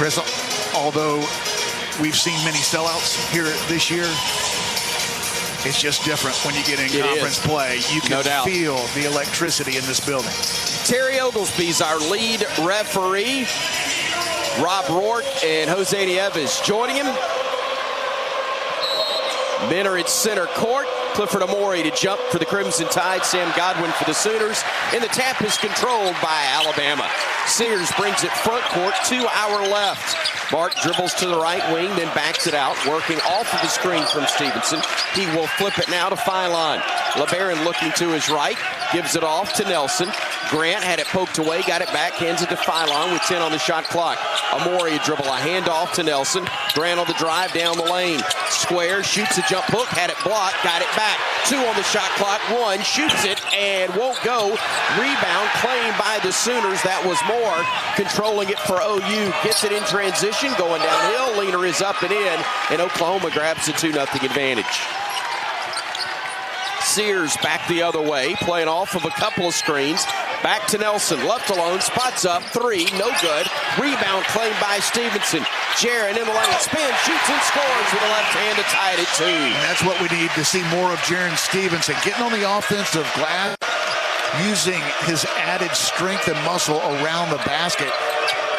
Chris, although we've seen many sellouts here this year, it's just different when you get in conference play. You can feel the electricity in this building. Terry Oglesby's our lead referee. Rob Rourke and Jose Nieves joining him. Men are at center court. Clifford Amore to jump for the Crimson Tide. Sam Godwin for the Sooners. And the tap is controlled by Alabama. Sears brings it front court, 2 hour left. Mark dribbles to the right wing, then backs it out, working off of the screen from Stevenson. He will flip it now to Philon. LeBaron looking to his right, gives it off to Nelson. Grant had it poked away, got it back, hands it to Philon with 10 on the shot clock. Amore dribble a handoff to Nelson. Grant on the drive down the lane. Square, shoots a jump hook, had it blocked, got it back. 2 on the shot clock, 1, shoots it and won't go. Rebound claimed by the Sooners. That was Moore controlling it for OU. Gets it in transition, going downhill. Leaner is up and in, and Oklahoma grabs a 2-0 advantage. Sears back the other way, playing off of a couple of screens. Back to Nelson, left alone, spots up, 3, no good. Rebound claimed by Stevenson. Jaron in the lane, spins, shoots and scores with a left hand to tie it at 2. And that's what we need to see more of Jaron Stevenson, getting on the offensive glass, using his added strength and muscle around the basket.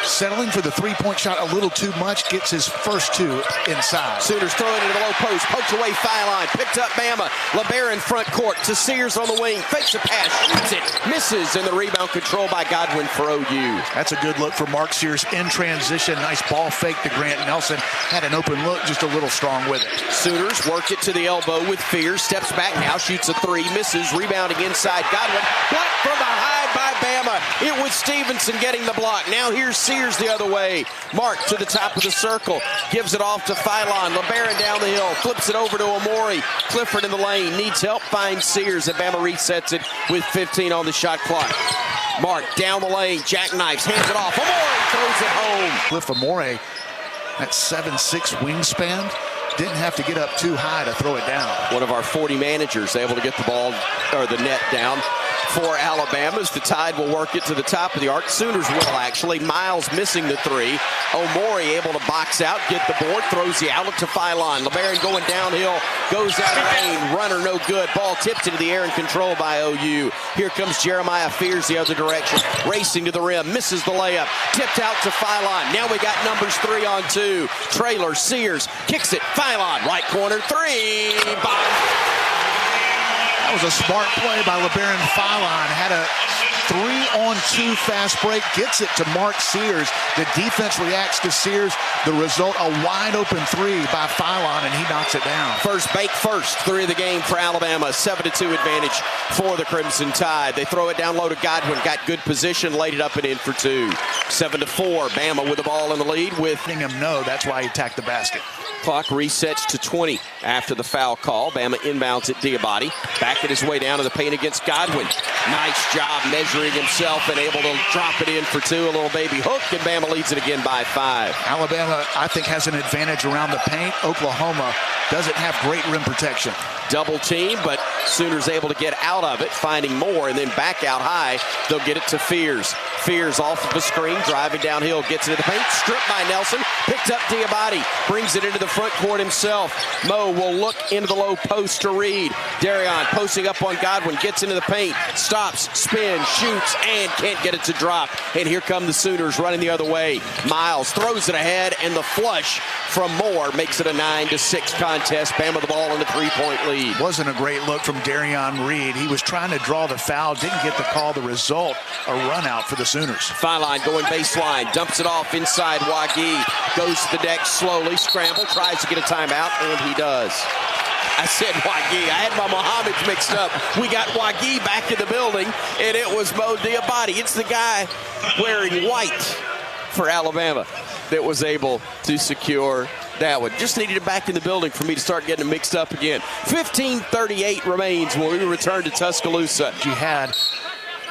Settling for the three-point shot a little too much, gets his first 2 inside. Sooners throwing it into the low post, pokes away Philon, picked up Bama. LeBaron front court to Sears on the wing, fakes a pass, shoots it, misses, and the rebound controlled by Godwin for OU. That's a good look for Mark Sears in transition. Nice ball fake to Grant Nelson. Had an open look, just a little strong with it. Sooners work it to the elbow with Fears, steps back now, shoots a 3, misses, rebounding inside Godwin. Blocked from behind by Bama. It was Stevenson getting the block. Now here's Sears the other way. Mark to the top of the circle. Gives it off to Philon. LeBaron down the hill. Flips it over to Amore. Clifford in the lane. Needs help. Finds Sears. And Bama resets it with 15 on the shot clock. Mark down the lane. Jackknives. Hands it off. Amore throws it home. Cliff Amore, that 7'6" wingspan, didn't have to get up too high to throw it down. One of our 40 managers able to get the ball or the net down for Alabama as the Tide will work it to the top of the arc. Sooners will actually. Miles missing the 3. Amore able to box out, get the board, throws the outlet to Philon. LeBaron going downhill, goes out of lane. Runner no good. Ball tipped into the air and controlled by OU. Here comes Jeremiah Fears the other direction. Racing to the rim, misses the layup. Tipped out to Philon. Now we got numbers 3 on 2. Trailer, Sears, kicks it. Philon, right corner, 3. Bomb. That was a smart play by LeBaron Philon. Had a 3-on-2 fast break. Gets it to Mark Sears. The defense reacts to Sears. The result, a wide-open 3 by Philon, and he knocks it down. First bank first, 3 of the game for Alabama. 7-2 advantage for the Crimson Tide. They throw it down low to Godwin. Got good position, laid it up and in for 2. 7-4. Bama with the ball in the lead with letting him know that's why he attacked the basket. Clock resets to 20 after the foul call. Bama inbounds at Diabate. Backing his way down to the paint against Godwin. Nice job measuring himself and able to drop it in for 2. A little baby hook, and Bama leads it again by 5. Alabama, I think, has an advantage around the paint. Oklahoma doesn't have great rim protection. Double team, but Sooners able to get out of it, finding more, and then back out high. They'll get it to Fears. Fears off of the screen, driving downhill, gets into the paint, stripped by Nelson, picked up Diabate, brings it into the front court himself. Mo will look into the low post to Reed. Darion posting up on Godwin, gets into the paint, stops, spins, shoots, and can't get it to drop. And here come the Sooners running the other way. Miles throws it ahead, and the flush from Moore makes it a 9-6 contest. Bama the ball in the 3-point lead. Wasn't a great look from Darion Reed. He was trying to draw the foul, didn't get the call. The result, a run out for the Sooners. Philon going baseline, dumps it off inside Wagee. Goes to the deck slowly, scramble, tries to get a timeout, and he does. I said Wagee. I had my Mohammeds mixed up. We got Wagee back in the building, and it was Mo Diabate. It's the guy wearing white for Alabama that was able to secure that one. Just needed it back in the building for me to start getting it mixed up again. 15:38 remains when we return to Tuscaloosa. You had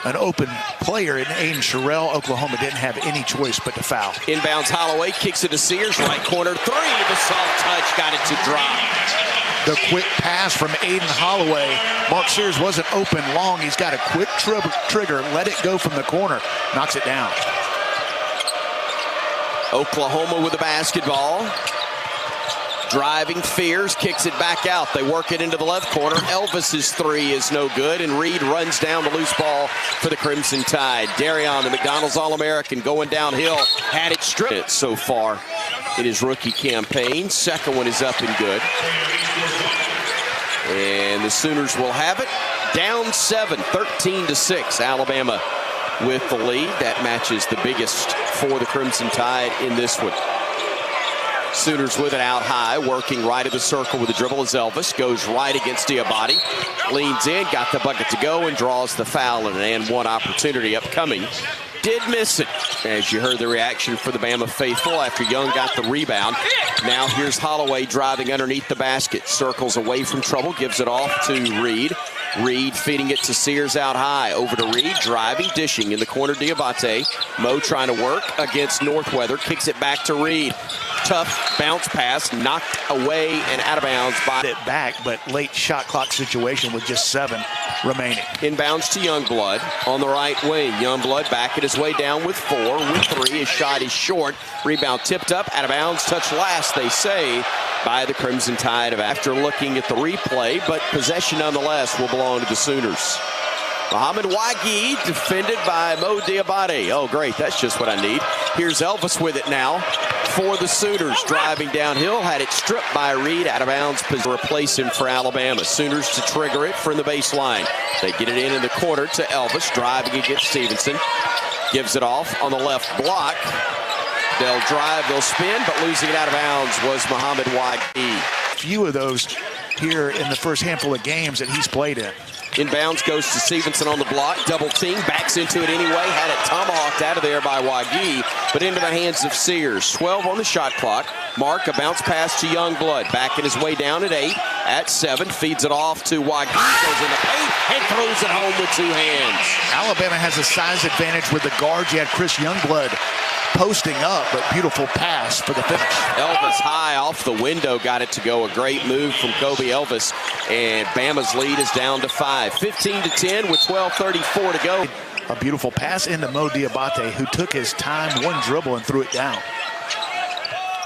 an open player in Aiden Sherrill. Oklahoma didn't have any choice but to foul. Inbounds Holloway, kicks it to Sears, right corner, 3. The soft touch, got it to drop. The quick pass from Aiden Holloway. Mark Sears wasn't open long. He's got a quick trigger, let it go from the corner, knocks it down. Oklahoma with the basketball. Driving, Fears, kicks it back out. They work it into the left corner. Elvis's three is no good, and Reed runs down the loose ball for the Crimson Tide. Darion, the McDonald's All-American, going downhill. Had it stripped so far in his rookie campaign. Second one is up and good. And the Sooners will have it. Down 7, 13-6. Alabama with the lead. That matches the biggest for the Crimson Tide in this one. Sooners with it out high, working right of the circle with the dribble as Elvis goes right against Diabate. Leans in, got the bucket to go, and draws the foul, and an and one opportunity upcoming. Did miss it, as you heard the reaction for the Bama faithful after Young got the rebound. Now here's Holloway driving underneath the basket. Circles away from trouble, gives it off to Reed. Reed feeding it to Sears out high. Over to Reed, driving, dishing in the corner, Diabate. Mo trying to work against Northweather, kicks it back to Reed. Tough bounce pass, knocked away and out of bounds by it back, but late shot clock situation with just 7 remaining. Inbounds to Youngblood on the right wing. Youngblood backing his way down with 4. With 3, his shot is short. Rebound tipped up, out of bounds, touch last, they say, by the Crimson Tide after looking at the replay, but possession nonetheless will belong to the Sooners. Mohamed Waghi defended by Mo Diabate. Oh, great, that's just what I need. Here's Elvis with it now for the Sooners. Driving downhill, had it stripped by Reed, out of bounds, to replace him for Alabama. Sooners to trigger it from the baseline. They get it in the corner to Elvis, driving against Stevenson. Gives it off on the left block. They'll drive, they'll spin, but losing it out of bounds was Mohamed Waghi. Few of those here in the first handful of games that he's played in. Inbounds goes to Stevenson on the block. Double team, backs into it anyway. Had it tomahawked out of there by Waghi, but into the hands of Sears. 12 on the shot clock. Mark, a bounce pass to Youngblood. Backing his way down at 8. At 7, feeds it off to Waghi. Goes in the paint and throws it home with 2 hands. Alabama has a size advantage with the guards. You had Chris Youngblood posting up, but beautiful pass for the finish. Elvis high off the window, got it to go. A great move from Kobe Elvis, and Bama's lead is down to 5. 15-10 with 12:34 to go. A beautiful pass into Mo Diabate, who took his time, one dribble, and threw it down.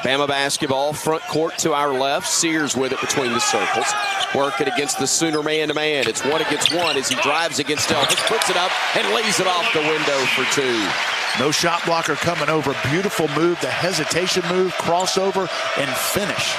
Bama basketball, front court to our left. Sears with it between the circles. Working against the Sooner man-to-man. It's 1 against 1 as he drives against Elvis, puts it up, and lays it off the window for 2. No shot blocker coming over. Beautiful move, the hesitation move, crossover, and finish.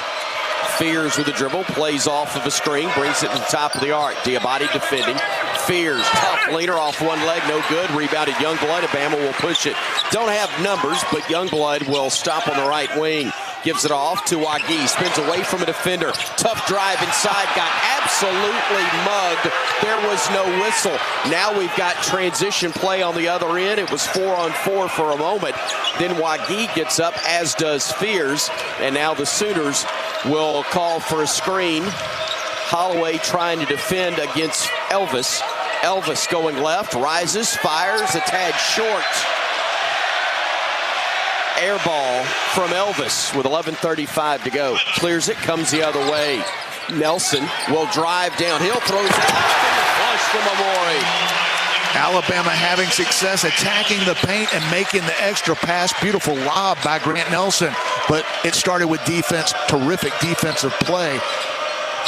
Fears with the dribble, plays off of a screen, brings it to the top of the arc. Diabate defending. Fears, tough leaner off one leg, no good. Rebounded Youngblood, and Bama will push it. Don't have numbers, but Youngblood will stop on the right wing. Gives it off to Waghi, spins away from a defender. Tough drive inside, got absolutely mugged. There was no whistle. Now we've got transition play on the other end. It was 4-on-4 for a moment. Then Waghi gets up, as does Fears. And now the Sooners will call for a screen. Holloway trying to defend against Elvis. Elvis going left, rises, fires, a tad short. Air ball from Elvis with 11:35 to go. Clears it, comes the other way. Nelson will drive downhill, throws it off, and the flush from Amori. Alabama having success attacking the paint and making the extra pass. Beautiful lob by Grant Nelson, but it started with defense, terrific defensive play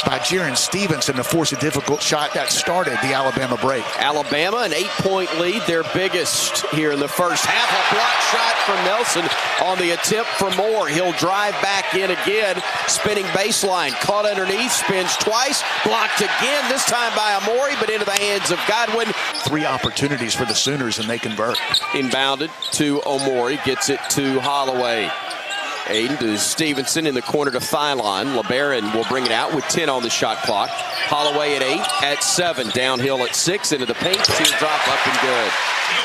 by Jaron Stevenson to force a difficult shot that started the Alabama break. Alabama, an 8-point lead, their biggest here in the first half. A block shot from Nelson on the attempt for Moore. He'll drive back in again, spinning baseline, caught underneath, spins twice, blocked again, this time by Amori, but into the hands of Godwin. 3 opportunities for the Sooners, and they convert. Inbounded to Omori, gets it to Holloway. Aiden to Stevenson in the corner to Phylon. LeBaron will bring it out with 10 on the shot clock. Holloway at 8, at 7, downhill at 6, into the paint, teardrop up and good.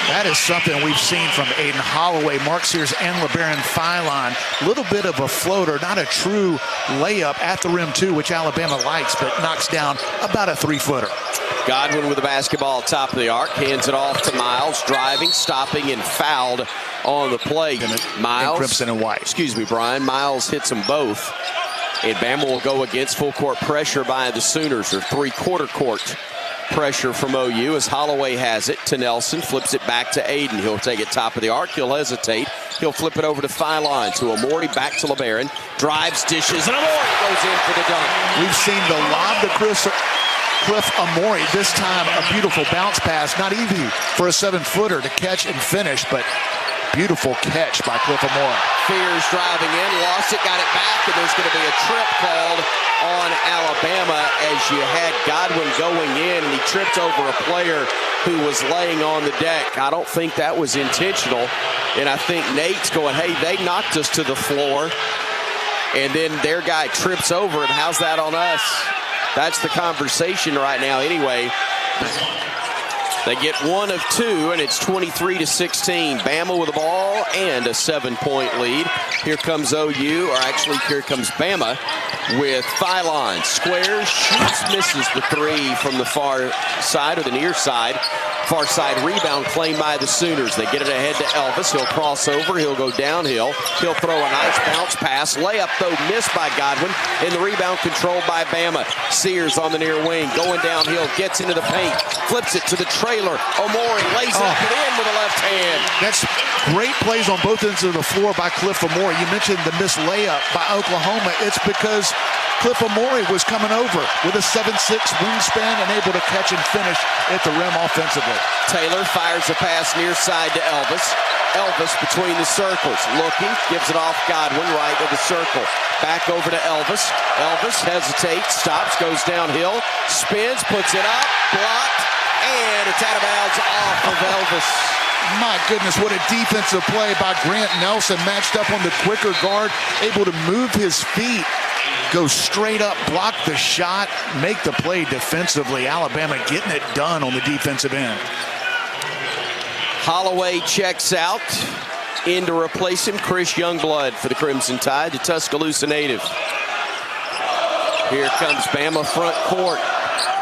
That is something we've seen from Aiden Holloway, Mark Sears, and LeBaron Phylon. A little bit of a floater, not a true layup at the rim too, which Alabama likes, but knocks down about a 3-footer. Godwin with the basketball top of the arc, hands it off to Miles, driving, stopping, and fouled on the play. Miles, crimson and white. Excuse me, Brian. Miles hits them both. And Bama will go against full court pressure by the Sooners, or 3-quarter court pressure from OU as Holloway has it to Nelson, flips it back to Aiden. He'll take it top of the arc. He'll hesitate. He'll flip it over to Philon, to Amori, back to LeBaron. Drives, dishes, and Amori goes in for the dunk. We've seen the lob to Cliff Amori. This time a beautiful bounce pass. Not easy for a 7-footer to catch and finish, but beautiful catch by Cliff Amori. Fears driving in, lost it, got it back, and there's going to be a trip called on Alabama as you had Godwin going in, and he tripped over a player who was laying on the deck. I don't think that was intentional, and I think Nate's going, hey, they knocked us to the floor, and then their guy trips over, and how's that on us? That's the conversation right now anyway. They get one of two, and it's 23-16. Bama with the ball and a 7-point lead. Here comes OU, or actually here comes Bama with Philon. Squares, shoots, misses the three from the far side or the near side. Far side rebound claimed by the Sooners. They get it ahead to Elvis. He'll cross over. He'll go downhill. He'll throw a nice bounce pass. Layup, though, missed by Godwin. And the rebound controlled by Bama. Sears on the near wing. Going downhill. Gets into the paint. Flips it to the trailer. Omori lays it up and in with a left hand. That's great plays on both ends of the floor by Cliff Amori. You mentioned the missed layup by Oklahoma. It's because Cliff Amori was coming over with a 7'6" wingspan and able to catch and finish at the rim offensively. Taylor fires a pass near side to Elvis. Elvis between the circles. Looking, gives it off Godwin right of the circle. Back over to Elvis. Elvis hesitates, stops, goes downhill, spins, puts it up, blocked, and it's out of bounds off of Elvis. My goodness, what a defensive play by Grant Nelson, matched up on the quicker guard, able to move his feet, go straight up, block the shot, make the play defensively. Alabama getting it done on the defensive end. Holloway checks out. In to replace him, Chris Youngblood for the Crimson Tide, the Tuscaloosa native. Here comes Bama front court.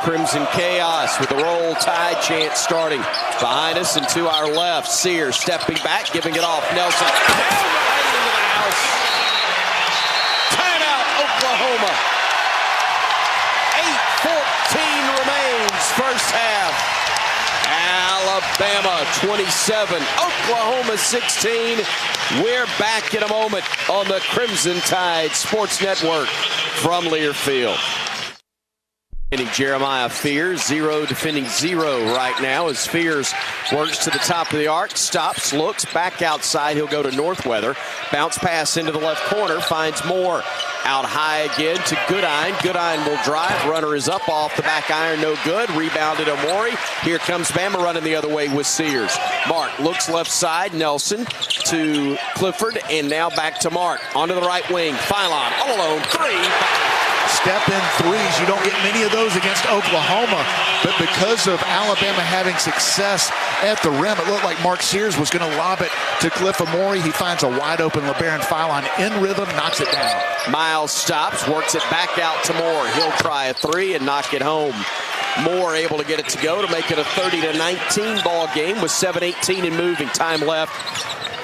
Crimson chaos with the Roll Tide chant starting. Behind us and to our left, Sears stepping back, giving it off. Nelson down right into the house. Timeout, Oklahoma. 8:14 remains, first half. Alabama 27, Oklahoma 16. We're back in a moment on the Crimson Tide Sports Network from Learfield. Jeremiah Fears, defending zero right now as Fears works to the top of the arc, stops, looks, back outside. He'll go to Northweather. Bounce pass into the left corner, finds Moore. Out high again to Goodine. Goodine will drive. Runner is up off the back iron, no good. Rebounded Amori. Here comes Bama running the other way with Sears. Mark looks left side. Nelson to Clifford, and now back to Mark. Onto the right wing. Philon all alone. Three. Step-in threes. You don't get many of those against Oklahoma, but because of Alabama having success at the rim, it looked like Mark Sears was going to lob it to Cliff Amori. He finds a wide-open LeBaron Philon in rhythm, knocks it down. Miles stops, works it back out to Moore. He'll try a three and knock it home. Moore able to get it to go to make it a 30-19 ball game with 7:18 and moving time left.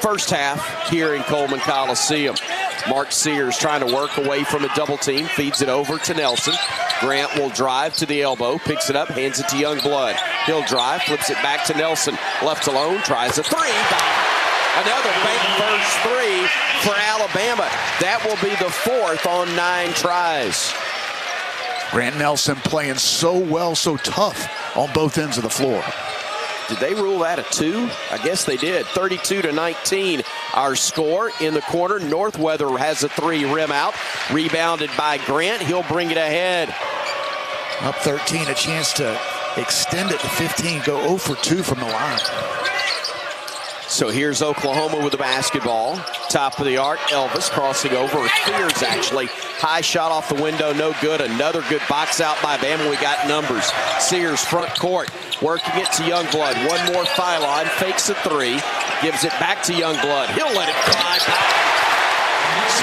First half here in Coleman Coliseum. Mark Sears trying to work away from a double team, feeds it over to Nelson. Grant will drive to the elbow, picks it up, hands it to Youngblood. He'll drive, flips it back to Nelson. Left alone, tries a three. Another bank first three for Alabama. That will be the fourth on 9 tries. Grant Nelson playing so well, so tough on both ends of the floor. Did they rule that a 2? I guess they did. 32-19, our score in the corner. Northweather has a 3 rim out. Rebounded by Grant. He'll bring it ahead. Up 13, a chance to extend it to 15. Go 0 for 2 from the line. So here's Oklahoma with the basketball. Top of the arc, Elvis crossing over. Fears actually. High shot off the window, no good. Another good box out by Bama. We got numbers. Sears front court, working it to Youngblood. One more Philon, fakes a 3. Gives it back to Youngblood. He'll let it fly by.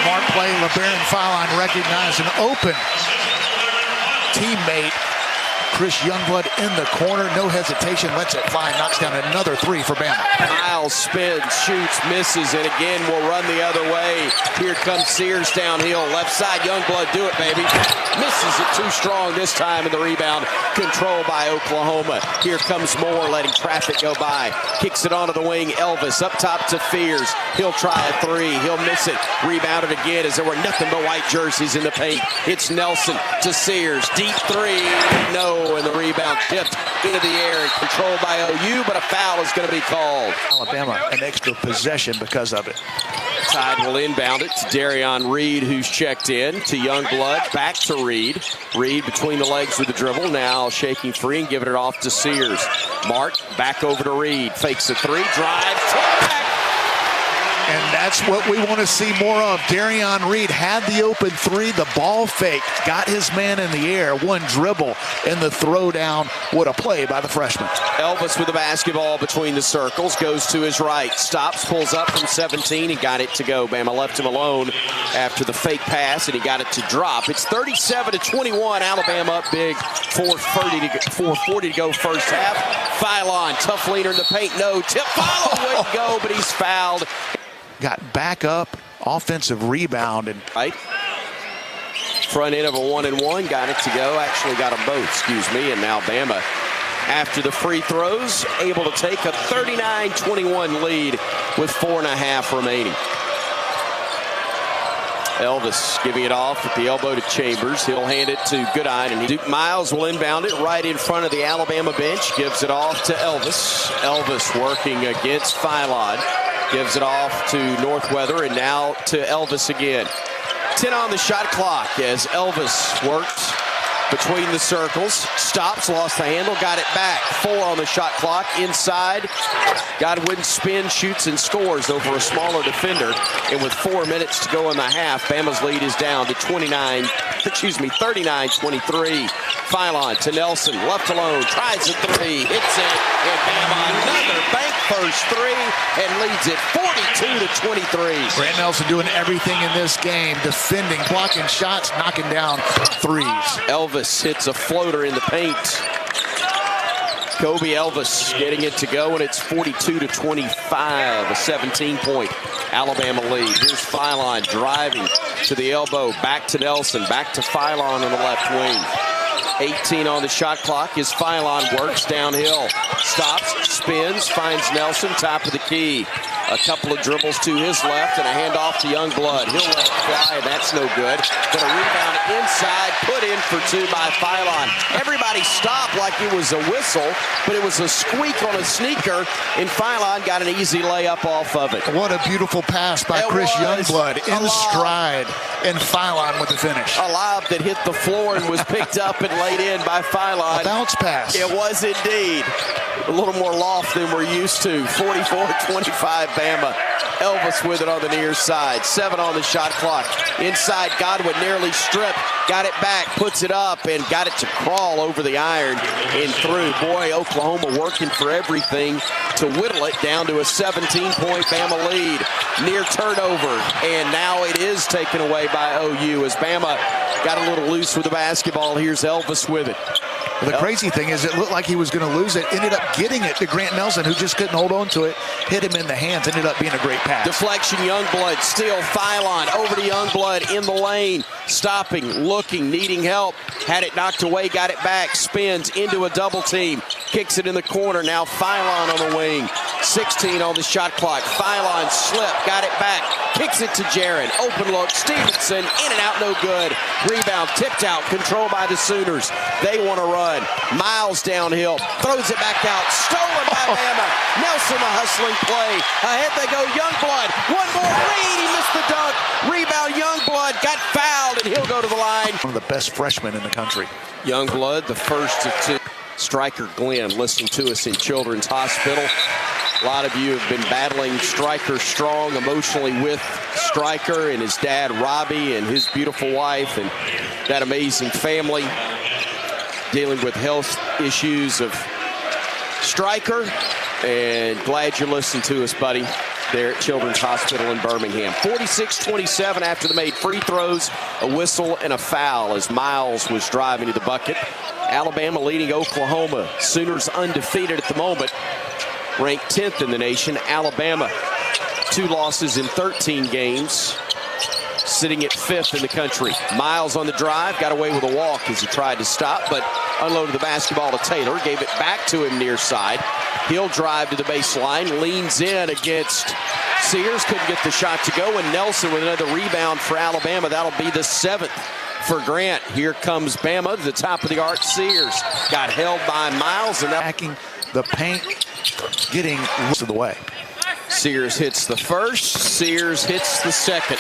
Smart play, LeBaron Philon recognized an open teammate. Chris Youngblood in the corner. No hesitation, lets it fly, knocks down another three for Bama. Miles spins, shoots, misses, and again will run the other way. Here comes Sears downhill. Left side, Youngblood, do it, baby. Misses it too strong this time, and the rebound controlled by Oklahoma. Here comes Moore, letting traffic go by. Kicks it onto the wing. Elvis up top to Fears. He'll try a three. He'll miss it. Rebounded again as there were nothing but white jerseys in the paint. It's Nelson to Sears. Deep three. No, and the rebound tipped into the air and controlled by OU, but a foul is going to be called. Alabama an extra possession because of it. Tide will inbound it to Darion Reed, who's checked in, to Youngblood, back to Reed. Reed between the legs with the dribble, now shaking free and giving it off to Sears. Mark back over to Reed, fakes a three, drives, back. And that's what we want to see more of. Darion Reed had the open three, the ball fake, got his man in the air, one dribble, and the throwdown. What a play by the freshman. Elvis with the basketball between the circles, goes to his right, stops, pulls up from 17, and got it to go. Bama left him alone after the fake pass, and he got it to drop. It's 37-21, Alabama up big, 4:40 to go first half. Philon, tough leaner in the paint, no tip, Philon wouldn't go, but he's fouled. Got back up, offensive rebound, and right. Front end of a 1-and-1, got it to go. Actually got them both, excuse me. And now Bama, after the free throws, able to take a 39-21 lead with 4.5 remaining. Elvis giving it off at the elbow to Chambers. He'll hand it to Goodine, and Duke Miles will inbound it right in front of the Alabama bench. Gives it off to Elvis. Elvis working against Philon. Gives it off to Northweather, and now to Elvis again. 10 on the shot clock as Elvis works between the circles. Stops, lost the handle, got it back. 4 on the shot clock, inside. Godwin spins, shoots, and scores over a smaller defender. And with 4 minutes to go in the half, Bama's lead is down to 39-23. Philon to Nelson, left alone, tries a three, hits it, and Bama another bank first three, and leads it 42-23. Grant Nelson doing everything in this game, defending, blocking shots, knocking down threes. Elvis hits a floater in the paint. Kobe Elvis getting it to go, and it's 42-25, a 17-point Alabama lead. Here's Philon driving to the elbow, back to Nelson, back to Philon on the left wing. 18 on the shot clock as Philon works downhill. Stops, spins, finds Nelson, top of the key. A couple of dribbles to his left and a handoff to Youngblood. He'll let it fly, and that's no good. But a rebound inside, put in for two by Philon. Everybody stopped like it was a whistle, but it was a squeak on a sneaker, and Philon got an easy layup off of it. What a beautiful pass by Chris Youngblood in stride, and Philon with the finish. A lob that hit the floor and was picked up and laid in by Philon. A bounce pass. It was indeed. A little more loft than we're used to. 44-25 Bama. Elvis with it on the near side. 7 on the shot clock. Inside, Godwin nearly stripped. Got it back, puts it up, and got it to crawl over the iron and through. Boy, Oklahoma working for everything to whittle it down to a 17-point Bama lead. Near turnover, and now it is taken away by OU as Bama got a little loose with the basketball. Here's Elvis with it. The crazy thing is it looked like he was going to lose it, ended up getting it to Grant Nelson, who just couldn't hold on to it, hit him in the hands, ended up being a great pass. Deflection, Youngblood, still Philon, over to Youngblood in the lane, stopping, looking, needing help, had it knocked away, got it back, spins into a double team, kicks it in the corner, now Philon on the wing, 16 on the shot clock, Philon slipped, got it back, kicks it to Jaron, open look, Stevenson, in and out, no good, rebound, tipped out, controlled by the Sooners, they want to run. Miles downhill, throws it back out, stolen by Bama. Nelson a hustling play. Ahead they go, Youngblood. One more, Reed, he missed the dunk. Rebound, Youngblood got fouled, and he'll go to the line. One of the best freshmen in the country. Youngblood, the first of two. Striker Glenn, listening to us in Children's Hospital. A lot of you have been battling Striker strong emotionally with Striker and his dad, Robbie, and his beautiful wife, and that amazing family. Dealing with health issues of Striker, and glad you're listening to us, buddy. there at Children's Hospital in Birmingham. 46-27 after the made free throws, a whistle, and a foul as Miles was driving to the bucket. Alabama leading Oklahoma. Sooners undefeated at the moment, ranked 10th in the nation. Alabama, 2 losses in 13 games, sitting at 5th in the country. Miles on the drive, got away with a walk as he tried to stop, but unloaded the basketball to Taylor, gave it back to him near side. He'll drive to the baseline, leans in against Sears, couldn't get the shot to go, and Nelson with another rebound for Alabama. That'll be the 7th for Grant. Here comes Bama to the top of the arc. Sears got held by Miles, and Attacking the paint, getting most of the way. Sears hits the first, Sears hits the second.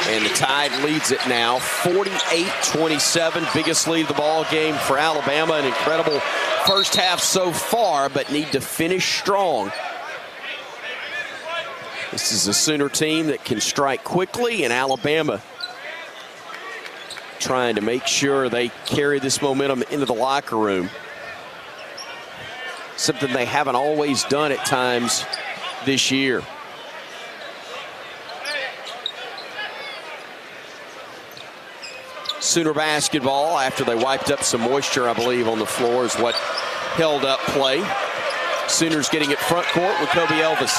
And the Tide leads it now, 48-27, biggest lead of the ball game for Alabama. An incredible first half so far, but need to finish strong. This is a Sooner team that can strike quickly, and Alabama trying to make sure they carry this momentum into the locker room. Something they haven't always done at times this year. Sooner basketball after they wiped up some moisture, I believe, on the floor is what held up play. Sooners getting it front court with Kobe Elvis.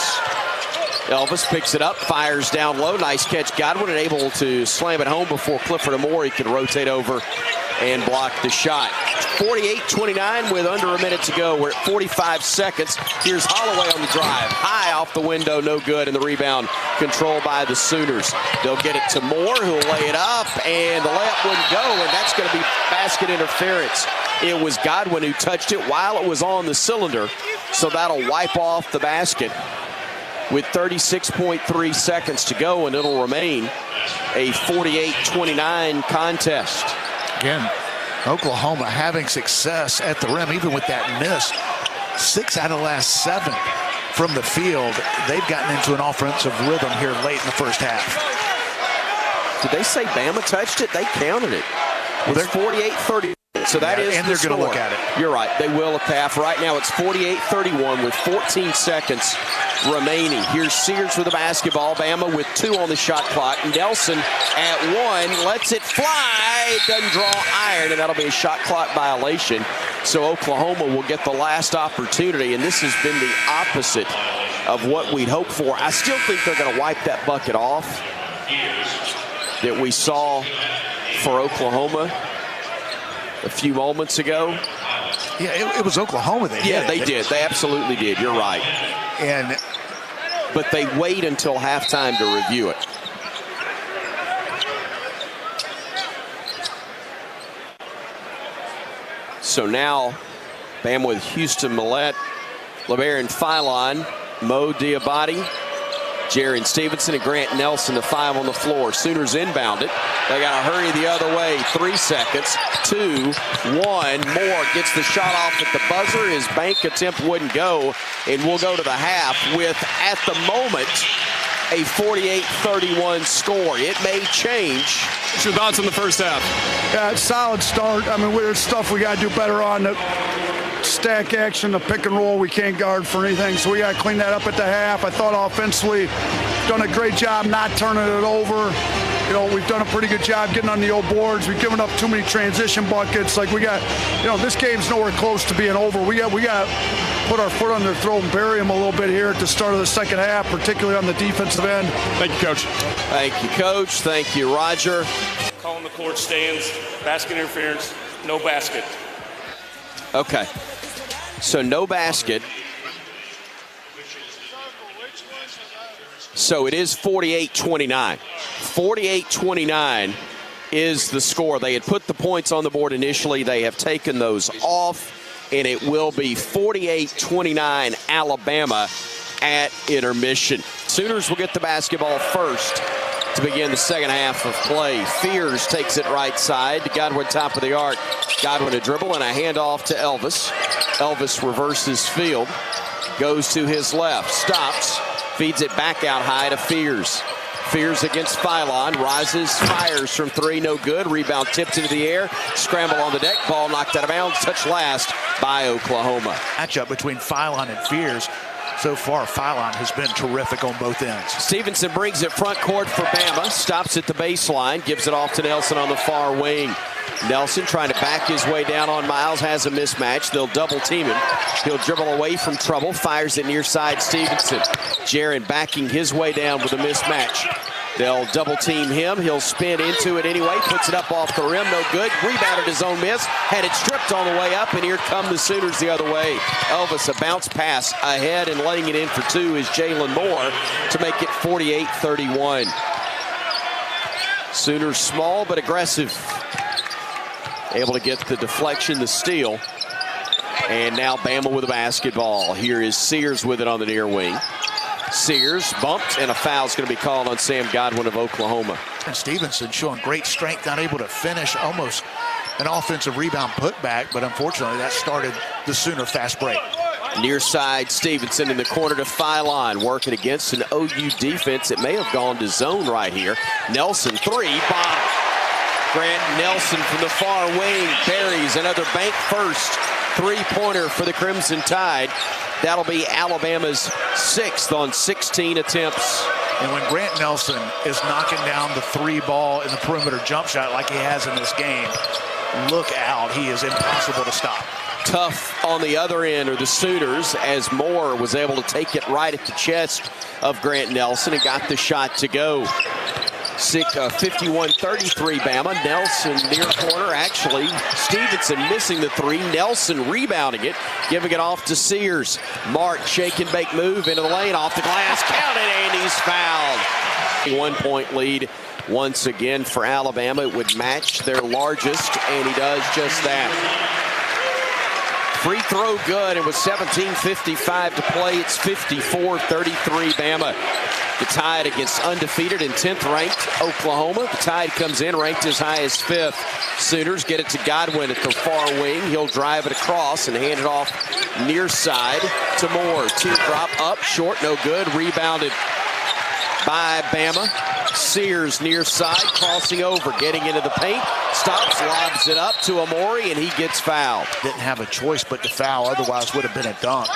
Elvis picks it up, fires down low. Nice catch, Godwin, and able to slam it home before Clifford Amore could rotate over and block the shot. 48-29 with under a minute to go. We're at 45 seconds. Here's Holloway on the drive. High off the window, no good, and the rebound controlled by the Sooners. They'll get it to Moore, who'll lay it up, and the layup wouldn't go, and that's going to be basket interference. It was Godwin who touched it while it was on the cylinder, so that'll wipe off the basket with 36.3 seconds to go, and it'll remain a 48-29 contest. Again, Oklahoma having success at the rim, even with that miss. 6 out of the last 7 from the field. They've gotten into an offensive rhythm here late in the first half. Did they say Bama touched it? They counted it. Well, it's 48-30. So that is and they're going to look at it. You're right. They will at the half. Right now it's 48-31 with 14 seconds remaining. Here's Sears with the basketball. Bama with 2 on the shot clock. Nelson at 1 lets it fly. Doesn't draw iron, and that'll be a shot clock violation. So Oklahoma will get the last opportunity, and this has been the opposite of what we'd hoped for. I still think they're going to wipe that bucket off that we saw for Oklahoma a few moments ago. Yeah, it was Oklahoma that hit. Yeah, they did. They absolutely did. You're right. But they wait until halftime to review it. So now, Bama with Houston Millette, LeBaron Philon, Mo Diabate, Jaron Stevenson, and Grant Nelson, the 5 on the floor. Sooners inbound it. They got to hurry the other way. 3 seconds. 2, 1. Moore gets the shot off at the buzzer. His bank attempt wouldn't go, and we'll go to the half with, at the moment, a 48-31 score. It may change. What's your thoughts on the first half? Yeah, it's a solid start. I mean, there's stuff we got to do better on. The stack action, the pick and roll, we can't guard for anything, so we got to clean that up at the half. I thought offensively, done a great job not turning it over. You know, we've done a pretty good job getting on the old boards. We've given up too many transition buckets. Like, we got, you know, this game's nowhere close to being over. We got to put our foot on their throat and bury them a little bit here at the start of the second half, particularly on the defensive end. Thank you, Coach. Thank you, Coach. Thank you, Roger. Calling the court stands, basket interference, no basket. Okay. So no basket. So it is 48-29. 48-29 is the score. They had put the points on the board initially. They have taken those off, and it will be 48-29 Alabama at intermission. Sooners will get the basketball first to begin the second half of play. Fears takes it right side to Godwin, top of the arc. Godwin a dribble and a handoff to Elvis. Elvis reverses field, goes to his left, stops, feeds it back out high to Fears. Fears against Philon, rises, fires from 3, no good. Rebound tipped into the air, scramble on the deck, ball knocked out of bounds, touched last by Oklahoma. Matchup between Philon and Fears. so far, Phylon has been terrific on both ends. Stevenson brings it front court for Bama. Stops at the baseline. Gives it off to Nelson on the far wing. Nelson trying to back his way down on Miles. Has a mismatch. They'll double team him. He'll dribble away from trouble. Fires it near side Stevenson. Jaron backing his way down with a mismatch. They'll double team him. He'll spin into it anyway. Puts it up off the rim. No good. Rebounded his own miss. Had it stripped on the way up. And here come the Sooners the other way. Elvis, a bounce pass ahead, and laying it in for two is Jalen Moore to make it 48-31. Sooners small but aggressive. Able to get the deflection, the steal. And now Bama with a basketball. Here is Sears with it on the near wing. Sears bumped, and a foul is going to be called on Sam Godwin of Oklahoma. And Stevenson showing great strength, not able to finish, almost an offensive rebound putback, but unfortunately that started the Sooner fast break. Near side Stevenson in the corner to Phylon, working against an OU defense. It may have gone to zone right here. Nelson, three, bomb. Grant Nelson from the far wing buries another bank first three-pointer for the Crimson Tide. That'll be Alabama's 6th on 16 attempts. And when Grant Nelson is knocking down the three ball in the perimeter jump shot like he has in this game, look out. He is impossible to stop. Tough on the other end are the Sooners, as Moore was able to take it right at the chest of Grant Nelson and got the shot to go. 51-33 Bama. Nelson near corner. Actually, Stevenson missing the three. Nelson rebounding it, giving it off to Sears. Mark shake and bake move into the lane, off the glass. Counted, and he's fouled. 1 point lead once again for Alabama. It would match their largest, and he does just that. Free throw good. It was 17:55 to play. It's 54-33 Bama. The Tide against undefeated and 10th ranked Oklahoma. The Tide comes in ranked as high as 5th. Sooners get it to Godwin at the far wing. He'll drive it across and hand it off near side to Moore. Teardrop up, short, no good. Rebounded by Bama. Sears near side, crossing over, getting into the paint. Stops, lobs it up to Amori, and he gets fouled. Didn't have a choice but to foul, otherwise would have been a dunk.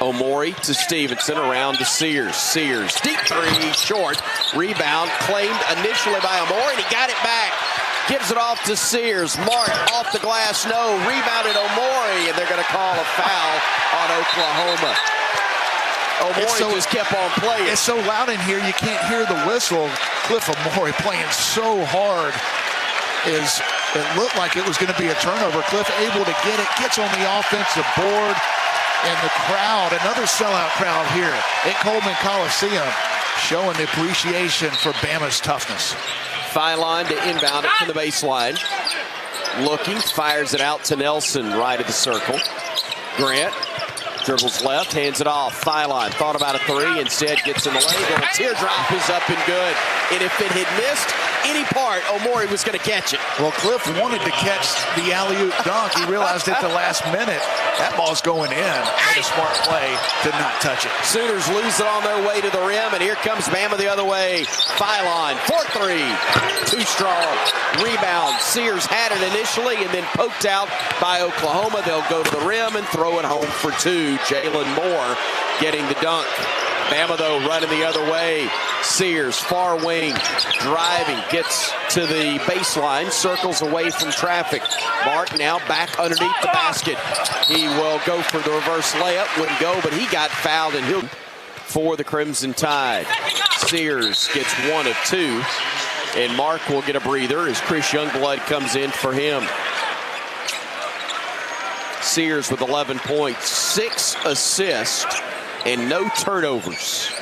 Omori to Stevenson, around to Sears. Sears, deep three, short. Rebound claimed initially by Omori, and he got it back. Gives it off to Sears. Mark off the glass, no. Rebounded Omori, and they're going to call a foul on Oklahoma. Omori just kept on playing. It's so loud in here, you can't hear the whistle. Cliff Omori playing so hard. It looked like it was going to be a turnover. Cliff able to get it, gets on the offensive board. And the crowd, another sellout crowd here at Coleman Coliseum, showing the appreciation for Bama's toughness. Phylon to inbound it from the baseline. Looking, fires it out to Nelson, right of the circle. Grant dribbles left, hands it off. Phylon thought about a three, instead gets in the lane. And a teardrop is up and good. And if it had missed any part, Omori was going to catch it. Well, Cliff wanted to catch the alley-oop dunk. He realized at the last minute that ball's going in. Made a smart play to not touch it. Sooners lose it on their way to the rim, and here comes Bama the other way. Phylon, 4-3, too strong. Rebound, Sears had it initially and then poked out by Oklahoma. They'll go to the rim and throw it home for two. Jalen Moore getting the dunk. Bama, though, running the other way. Sears, far wing, driving, gets to the baseline, circles away from traffic. Mark now back underneath the basket. He will go for the reverse layup, wouldn't go, but he got fouled, and he'll for the Crimson Tide. Sears gets 1 of 2, and Mark will get a breather as Chris Youngblood comes in for him. Sears with 11 points, 6 assists, and no turnovers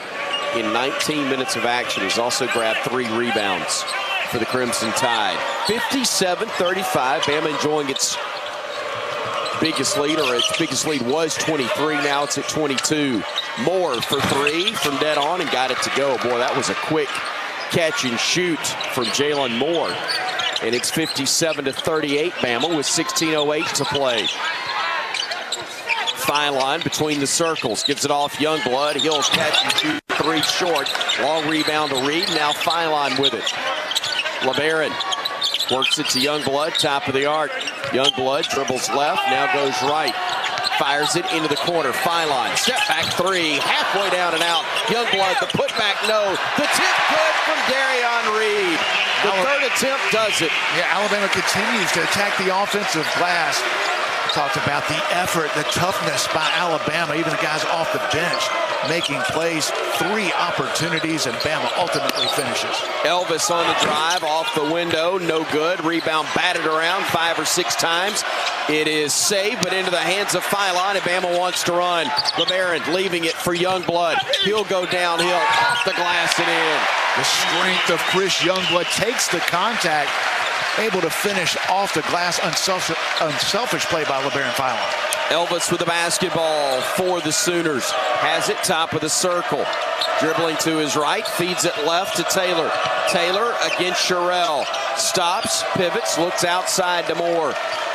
in 19 minutes of action. He's also grabbed 3 rebounds for the Crimson Tide. 57-35, Bama enjoying its biggest lead, or its biggest lead was 23, now it's at 22. Moore for 3 from dead on and got it to go. Boy, that was a quick catch and shoot from Jalen Moore. And it's 57-38, Bama with 16:08 to play. Phylon between the circles, gives it off Youngblood. He'll catch and shoot 3 short. Long rebound to Reed. Now Phylon with it. LeBaron works it to Youngblood, top of the arc. Youngblood dribbles left, now goes right. Fires it into the corner. Phylon, step back three, halfway down and out. Youngblood, the putback, no. The tip good from Darion Reed. The third attempt does it. Yeah, Alabama continues to attack the offensive glass. Talked about the effort, the toughness by Alabama, even the guys off the bench making plays. 3 opportunities, and Bama ultimately finishes. Elvis on the drive, off the window, no good. Rebound batted around 5 or 6 times. It is saved, but into the hands of Phylon, and Bama wants to run. LeBaron leaving it for Youngblood. He'll go downhill, off the glass and in. The strength of Chris Youngblood takes the contact, able to finish off the glass. Unselfish play by LeBaron Phylon. Elvis with the basketball for the Sooners. Has it top of the circle. Dribbling to his right, feeds it left to Taylor. Taylor against Sherrill. Stops, pivots, looks outside to Moore.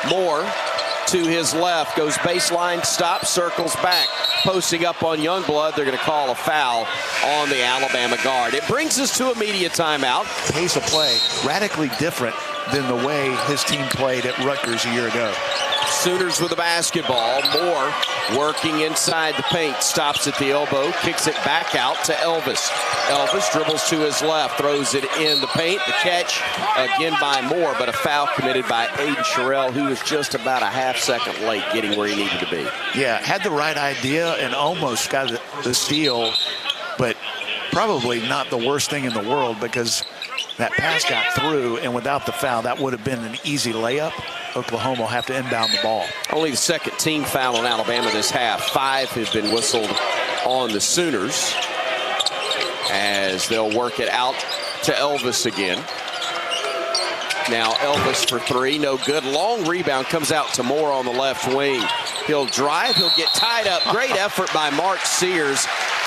Moore to his left, goes baseline, stops, circles back. Posting up on Youngblood, they're going to call a foul on the Alabama guard. It brings us to a media timeout. Pace of play radically different than the way his team played at Rutgers a year ago. Sooners with the basketball. Moore working inside the paint. Stops at the elbow. Kicks it back out to Elvis. Elvis dribbles to his left. Throws it in the paint. The catch again by Moore, but a foul committed by Aiden Sherrill, who was just about a half second late getting where he needed to be. Yeah, had the right idea and almost got the steal, but probably not the worst thing in the world because that pass got through, and without the foul, that would have been an easy layup. Oklahoma will have to inbound the ball. Only the second team foul on Alabama this half. 5 have been whistled on the Sooners as they'll work it out to Elvis again. Now Elvis for 3, no good. Long rebound comes out to Moore on the left wing. He'll drive, he'll get tied up. Great effort by Mark Sears,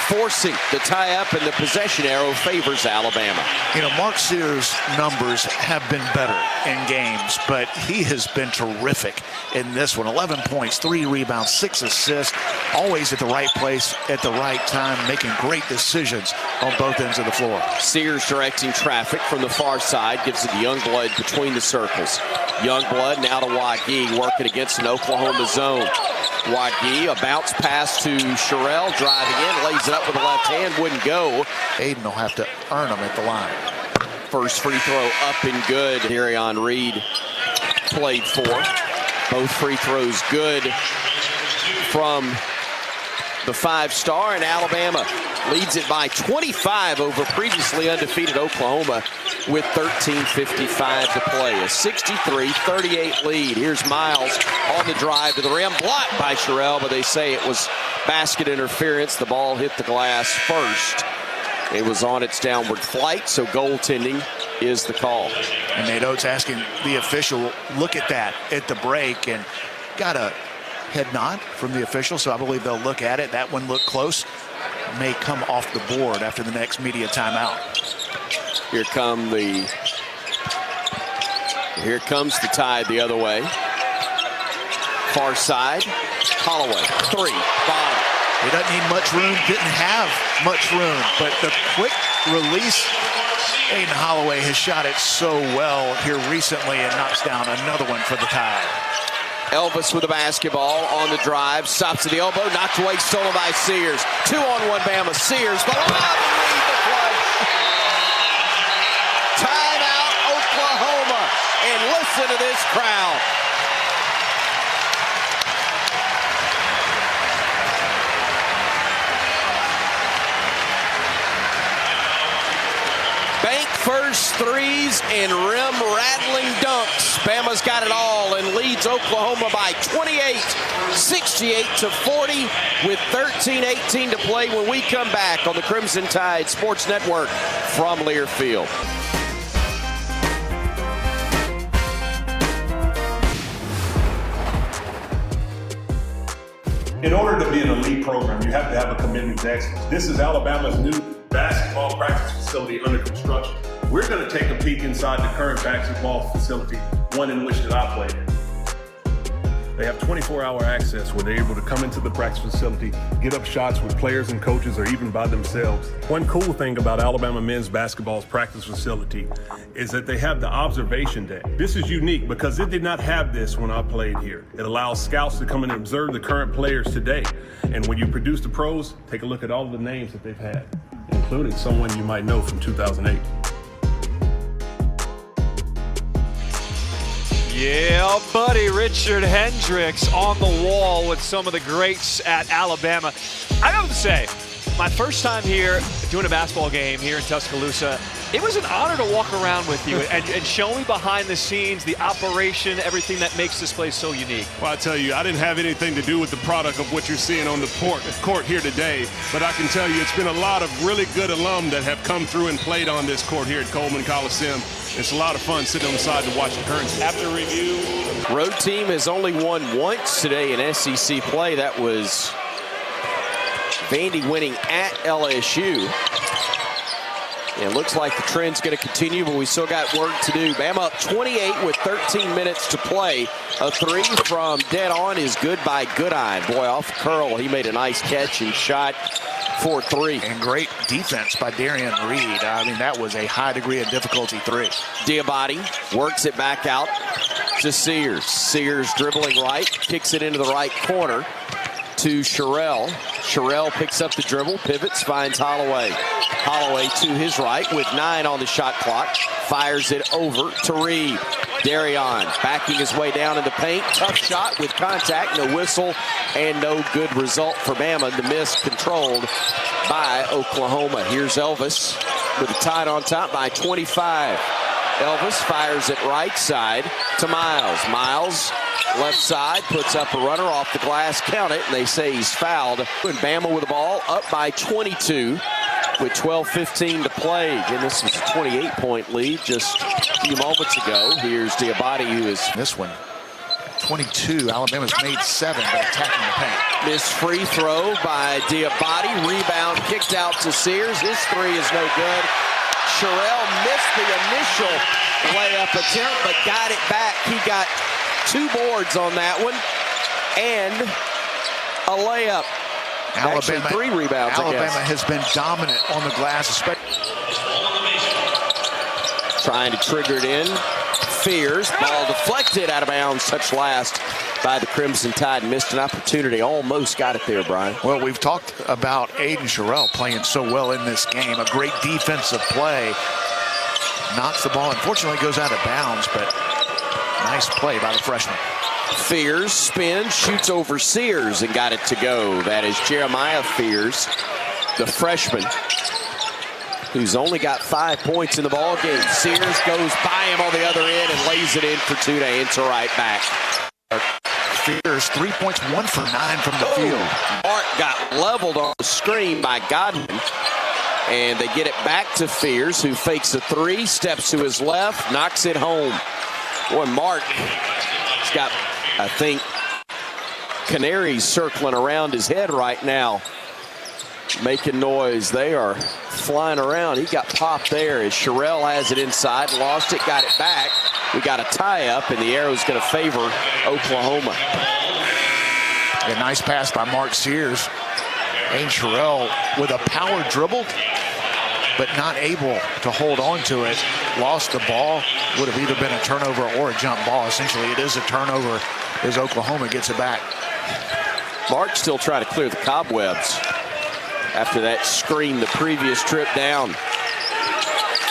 forcing the tie-up, and the possession arrow favors Alabama. You know, Mark Sears' numbers have been better in games, but he has been terrific in this one. 11 points, 3 rebounds, 6 assists, always at the right place at the right time, making great decisions on both ends of the floor. Sears directing traffic from the far side, gives it to Youngblood between the circles. Youngblood now to Wagee, working against an Oklahoma zone. Wagee, a bounce pass to Sherrill, driving in, lays it up with the left hand, wouldn't go. Aiden will have to earn them at the line. First free throw up and good. Darion Reed played for. Both free throws good from the 5-star, and Alabama leads it by 25 over previously undefeated Oklahoma with 13:55 to play. A 63-38 lead. Here's Miles on the drive to the rim, blocked by Sherrill, but they say it was basket interference. The ball hit the glass first. It was on its downward flight, so goaltending is the call. And Nate Oates asking the official, look at that at the break, and got a head nod from the official, so I believe they'll look at it. That one looked close. May come off the board after the next media timeout. Here comes the Tide the other way. Far side, Holloway, 3, bottom. He doesn't need much room, didn't have much room, but the quick release, Aiden Holloway has shot it so well here recently and knocks down another one for the Tide. Elvis with the basketball on the drive, stops at the elbow, knocked away, stolen by Sears. 2-on-1 Bama. Sears, the lob, and the flush. Timeout, Oklahoma, and listen to this crowd. Bank first threes and rim-rattling dunks. Bama's got it all and leads Oklahoma by 28, 68-40 with 13:18 to play when we come back on the Crimson Tide Sports Network from Learfield. In order to be an elite program, you have to have a commitment to excellence. This is Alabama's new basketball practice facility under construction. We're going to take a peek inside the current basketball facility, one in which that I played in. They have 24-hour access where they're able to come into the practice facility, get up shots with players and coaches or even by themselves. One cool thing about Alabama men's basketball's practice facility is that they have the observation deck. This is unique because it did not have this when I played here. It allows scouts to come in and observe the current players today. And when you produce the pros, take a look at all of the names that they've had, including someone you might know from 2008. Yeah, buddy, Richard Hendricks on the wall with some of the greats at Alabama. I have to say, my first time here doing a basketball game here in Tuscaloosa, it was an honor to walk around with you and show me behind the scenes, the operation, everything that makes this place so unique. Well, I tell you, I didn't have anything to do with the product of what you're seeing on the court here today, but I can tell you it's been a lot of really good alum that have come through and played on this court here at Coleman Coliseum. It's a lot of fun sitting on the side to watch the currency. After review, Road team has only won once today in SEC play. That was Vandy winning at LSU. It looks like the trend's going to continue, but we still got work to do. Bama up 28 with 13 minutes to play. A three from dead on is good by Goodine. Boy, off curl, he made a nice catch and shot for three. And great defense by Darian Reed. I mean, that was a high degree of difficulty three. Diabate works it back out to Sears. Sears dribbling right, kicks it into the right corner to Sherrell. Sherrell picks up the dribble, pivots, finds Holloway. Holloway to his right with 9 on the shot clock. Fires it over to Reed. Darion backing his way down in the paint. Tough shot with contact, no whistle, and no good result for Bama. The miss controlled by Oklahoma. Here's Elvis with a tie on top by 25. Elvis fires it right side to Miles. Miles left side, puts up a runner off the glass, count it, and they say he's fouled. And Bama with the ball up by 22 with 12:15 to play. Again, this was a 28-point lead just a few moments ago. Here's Diabate, who is This one, 22. Alabama's made 7, but attacking the paint. missed free throw by Diabate. Rebound kicked out to Sears. His three is no good. Sherrell missed the initial layup attempt, but got it back. He got 2 boards on that one and a layup. Actually, 3 rebounds, Alabama has been dominant on the glass, especially. Trying to trigger it in. Fears. Ball deflected out of bounds. Touch last by the Crimson Tide. Missed an opportunity. Almost got it there, Brian. Well, we've talked about Aiden Sherrell playing so well in this game. A great defensive play. Knocks the ball. Unfortunately, goes out of bounds, but nice play by the freshman. Fears spins, shoots over Sears and got it to go. That is Jeremiah Fears, the freshman, who's only got 5 points in the ball game. Sears goes by him on the other end and lays it in for 2 to answer right back. Fears 3 points, 1 for 9 from the field. Mark got leveled on the screen by Godwin, and they get it back to Fears, who fakes a 3, steps to his left, knocks it home. Boy, Mark has got, I think, canaries circling around his head right now, making noise. They are flying around. He got popped there as Sherrell has it inside, lost it, got it back. We got a tie-up, and the arrow's going to favor Oklahoma. A nice pass by Mark Sears. Aiden Sherrell with a power dribble, but not able to hold on to it. Lost the ball. Would have either been a turnover or a jump ball. Essentially, it is a turnover as Oklahoma gets it back. Mark still trying to clear the cobwebs after that screen the previous trip down.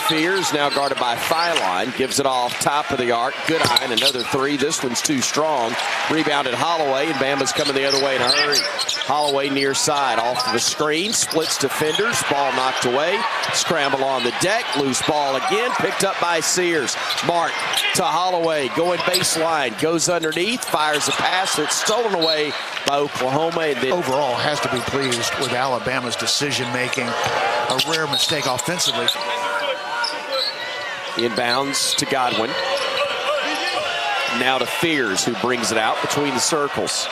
Fears now guarded by Phylon, gives it off top of the arc. Goodine, another 3. This one's too strong. Rebounded Holloway, and Bama's coming the other way in a hurry. Holloway near side, off of the screen, splits defenders, ball knocked away. Scramble on the deck, loose ball again, picked up by Sears. Mark to Holloway, going baseline, goes underneath, fires a pass that's stolen away by Oklahoma. And then overall has to be pleased with Alabama's decision making. A rare mistake offensively. Inbounds to Godwin. Now to Fears, who brings it out between the circles.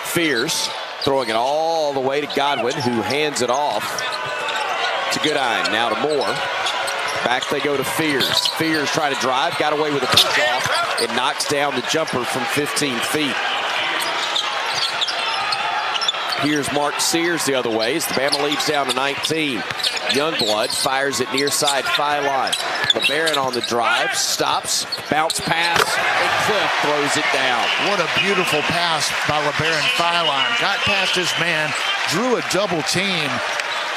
Fears throwing it all the way to Godwin, who hands it off to Goodine. Now to Moore. Back they go to Fears. Fears trying to drive, got away with a push off. and knocks down the jumper from 15 feet. Here's Mark Sears the other way as the Bama leads down to 19. Youngblood fires it near side Phylon. LeBaron on the drive, stops, bounce pass, and Cliff throws it down. What a beautiful pass by LeBaron Phylon. Got past his man, drew a double team,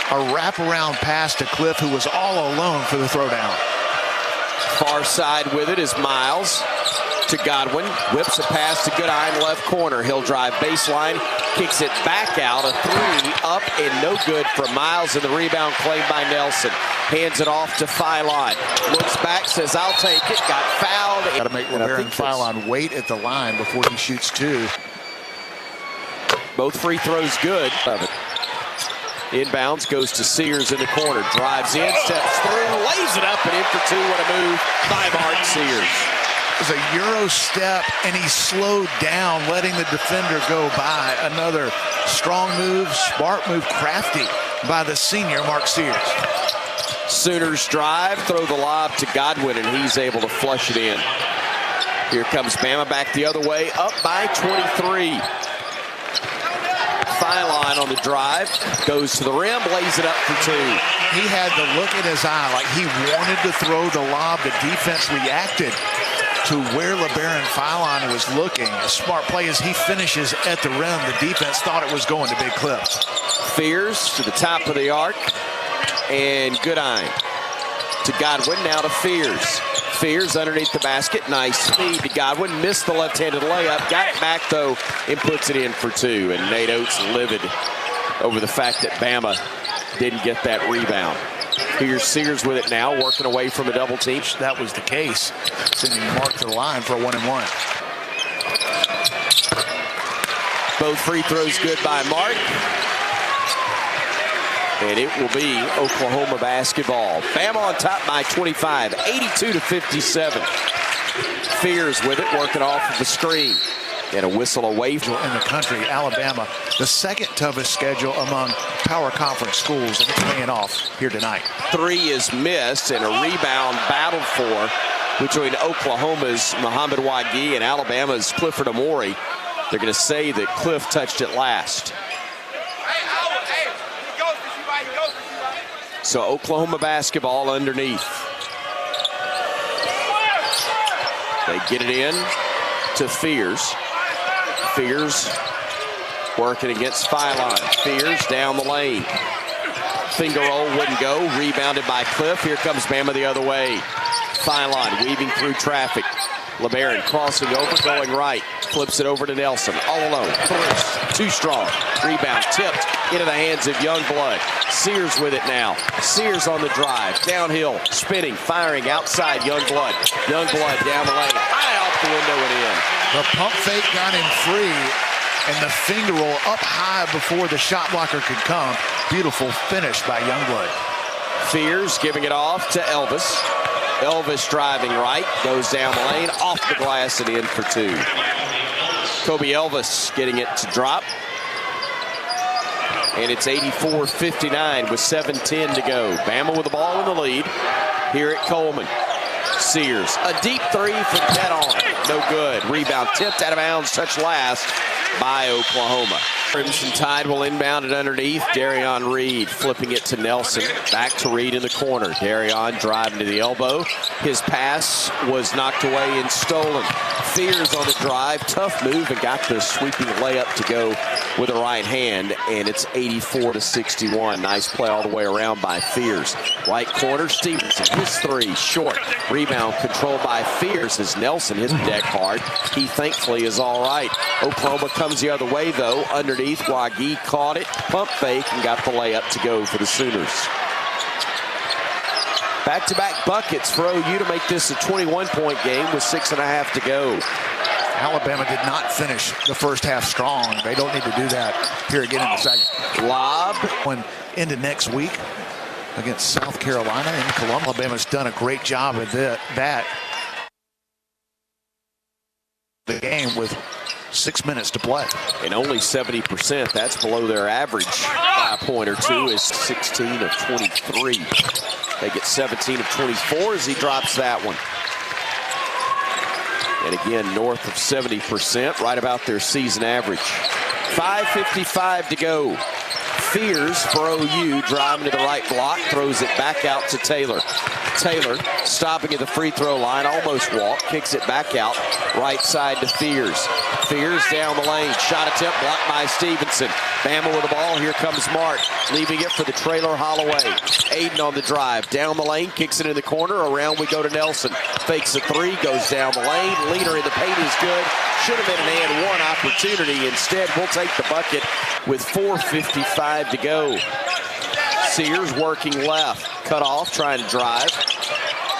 a wraparound pass to Cliff, who was all alone for the throwdown. Far side with it is Miles to Godwin. Whips a pass to Goodine left corner. He'll drive baseline, kicks it back out. A three up and no good for Miles, and the rebound claimed by Nelson. Hands it off to Phylon. Looks back, says, I'll take it. Got fouled. Got to make LeBaron Phylon wait at the line before he shoots two. Both free throws good. Love it. Inbounds, goes to Sears in the corner. Drives in, steps through, lays it up and in for two. What a move by Mark Sears. It was a Euro step, and he slowed down, letting the defender go by. Another strong move, smart move, crafty by the senior Mark Sears. Sooners drive, throw the lob to Godwin, and he's able to flush it in. Here comes Bama back the other way, up by 23. Phylon on the drive, goes to the rim, lays it up for two. He had the look in his eye like he wanted to throw the lob. The defense reacted to where LeBaron Phylon was looking. A smart play as he finishes at the rim. The defense thought it was going to Big Cliff. Fears to the top of the arc, and Goodine to Godwin, now to Fears. Fears underneath the basket, nice speed to Godwin, missed the left-handed layup, got it back though, and puts it in for two. And Nate Oates livid over the fact that Bama didn't get that rebound. Here's Sears with it now, working away from a double team. That was the case, sending Mark to the line for a 1-and-1. Both free throws good by Mark. And it will be Oklahoma basketball. Bama on top by 25, 82-57. Fears with it, working off of the screen. And a whistle away from in the country. Alabama, the second toughest schedule among power conference schools, and it's paying off here tonight. Three is missed, and a rebound battled for between Oklahoma's Muhammad Wagi and Alabama's Clifford Amore. They're going to say that Cliff touched it last. So Oklahoma basketball underneath. They get it in to Fears. Fears working against Phylon. Fears down the lane. Finger roll wouldn't go. Rebounded by Cliff. Here comes Bama the other way. Phylon weaving through traffic. LeBaron crossing over, going right. Flips it over to Nelson. All alone. Too strong. Rebound tipped into the hands of Youngblood. Sears with it now. Sears on the drive. Downhill. Spinning. Firing outside Youngblood. Youngblood down the lane. High off the window and in. The pump fake got him free, and the finger roll up high before the shot blocker could come. Beautiful finish by Youngblood. Fears giving it off to Elvis. Elvis driving right, goes down the lane, off the glass and in for two. Kobe Elvis getting it to drop. And it's 84-59 with 7:10 to go. Bama with the ball in the lead here at Coleman. Sears, a deep three from dead on. No good. Rebound tipped out of bounds, touched last by Oklahoma. Crimson Tide will inbound it underneath. Darion Reed flipping it to Nelson. Back to Reed in the corner. Darion driving to the elbow. His pass was knocked away and stolen. Fears on the drive. Tough move and got the sweeping layup to go with the right hand. And it's 84-61. Nice play all the way around by Fears. Right corner, Stevenson. His three, short. Rebound controlled by Fears as Nelson hit the deck hard. He thankfully is all right. Oklahoma comes the other way, though. Underneath, Wagi caught it, pump fake, and got the layup to go for the Sooners. Back-to-back buckets for OU to make this a 21-point game with 6.5 to go. Alabama did not finish the first half strong. They don't need to do that here again in the second. Lob. When into next week against South Carolina and Columbia. Alabama's done a great job with that. The game with 6 minutes to play. And only 70%. That's below their average. 5 point or two is 16 of 23. They get 17 of 24 as he drops that one. And again, north of 70%, right about their season average. 5:55 to go. Fears for OU, driving to the right block, throws it back out to Taylor. Taylor stopping at the free throw line, almost walked, kicks it back out, right side to Fears. Fears down the lane, shot attempt blocked by Stevenson. Bama with the ball, here comes Mark, leaving it for the trailer Holloway. Aiden on the drive, down the lane, kicks it in the corner, around we go to Nelson. Fakes a three, goes down the lane, leader in the paint is good. Should have been an and one opportunity. Instead, we'll take the bucket with 4:55 to go. Sears working left, cut off, trying to drive.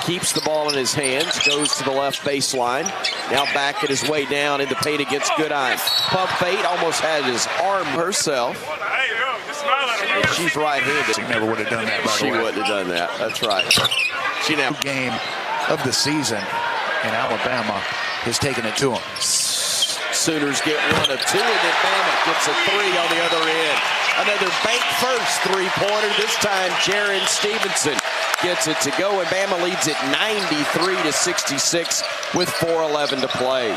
Keeps the ball in his hands, goes to the left baseline. Now back at his way down in the paint against Goodine. Pump fake, almost had his arm herself. And she's right-handed. She never would have done that, by the way. She wouldn't have done that, that's right. She now game of the season, and Alabama has taken it to them. Sooners get one of two, and then Bama gets a three on the other end. Another bank first three-pointer, this time Jaron Stevenson gets it to go, and Bama leads it 93-66 with 4:11 to play.